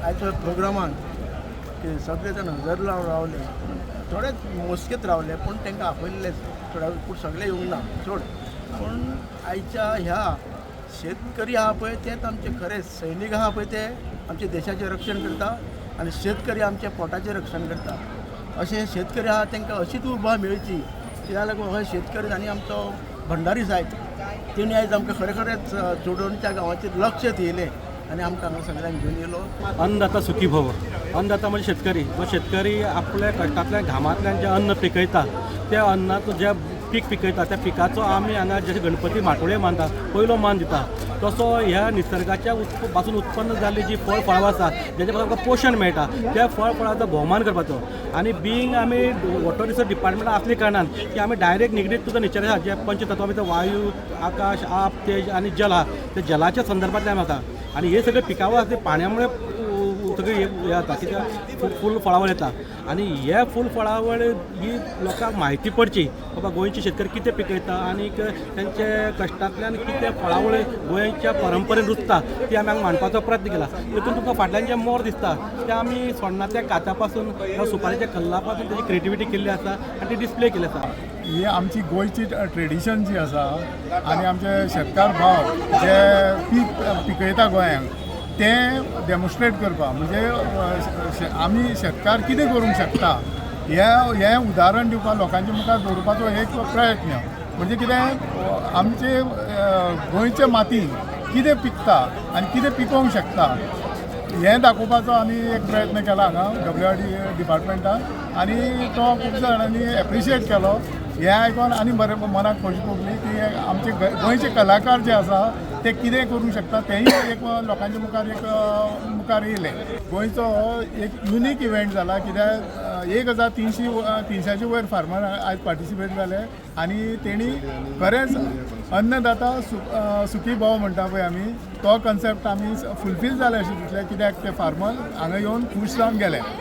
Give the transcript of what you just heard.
आयच्या प्रोग्रामान की सगळे जण हजर लावन रावले, थोडेच मोजकेच रावले, पण तांकां आपयल्लेच थोड्या पूण सगळे येवंक ना चड. पूण आयच्या ह्या शेतकरी आहा पळय तेच आमचे खरे सैनीक आहा पळय ते आमच्या देशाचें रक्षण करता आनी शेतकरी आमच्या पोटाचें रक्षण करता. अशे शेतकरी आहा तांकां अशीच उर्बा मेळची, कित्याक लागून हो शेतकरी आनी आमचो भंडारी साहेब तेणी आयज आमकां खरें खरेंच जोडोणच्या गांवाचेर लक्ष दिलें आनी आमकां हांगा सगळ्यांक घेवन येयलो. अन्नदाता सुखी भव. अन्नदाता म्हणजे शेतकरी. जो शेतकरी आपल्या कश्टांतल्या घामांतल्यान जें अन्न पिकयता, त्या अन्नाचो जे पीक पिकयता त्या पिकाचो आमी हांगा जशे गणपती माटोळे मानता पयलो मान दिता, तसो ह्या निसर्गाच्या पासून उत्पन्न जाल्ली जी फळ फळां आसा जेच्या पासून आमकां पोशण मेळटा, त्या फळ फळांचो भोवमान करपाचो. आनी बिंग आमी वॉटर रिसोर्स डिपार्टमेंट आसल्या कारणान की आमी डायरेक्ट निगडीत तुका नेचर आसा जे पंचतत्वा भितर वायू, आकाश, आप, तेज आनी जल आहा, त्या जलाच्या संदर्भांतल्यान आसा. आनी हे सगळे पिकावळ आसा ते पाण्यामुळे सगळी हे जाता, कित्याक फूल फळावळ येता. आनी हे फूल फळावळ ही लोकांक म्हायती पडची बाबा गोंयचे शेतकरी कितें पिकयता आनी तेंचे कश्टांतल्यान कितें फळावळ गोंयच्या परंपरेन रुजता ती आमी हांगा मांडपाचो प्रयत्न केला. तितून तुमकां फाटल्यान जें मोर दिसता तें आमी सोण्णाच्या कात्या पासून सुपारेच्या कल्ला पासून तेजी क्रिएटिविटी केल्ली आसा आनी ती डिस्प्ले केल्ली आसा. ही आमची गोंयची ट्रेडिशन जी आसा आनी आमचे शेतकार भाव जे पीक पिकयता गोंयांक तें डेमॉन्स्ट्रेट करपा म्हणजे आमी शेतकार कितें करूंक शकता हें उदाहरण दिवपा लोकांच्या मुखार दवरपाचो एक प्रयत्न. म्हणजे कितें आमचे गोंयचे मातीन कितें पिकता आनी कितें पिकोवंक शकता हें दाखोवपाचो आमी एक प्रयत्न केला हांगा WRD डिपार्टमेंटान आनी तो खूब जाणांनी एप्रिशिएट केलो. हें आयकून आनी बरें मनाक खोशी भोगली की आमचे गोंयचे कलाकार जे आसा ते कितें करूंक शकता तेंय एक लोकांच्या मुखार येयलें. गोंयचो एक युनीक इव्हेंट जाला कित्याक 1300 वयर फार्मर आयज पार्टिसिपेट जाले आनी तेणी खरेंच अन्नदाता सुखी भव म्हणटा पळय आमी तो कन्सेप्ट आमी फुलफील जाले अशें दिसलें, कित्याक ते फार्मर हांगा येवन खूश जावन गेले.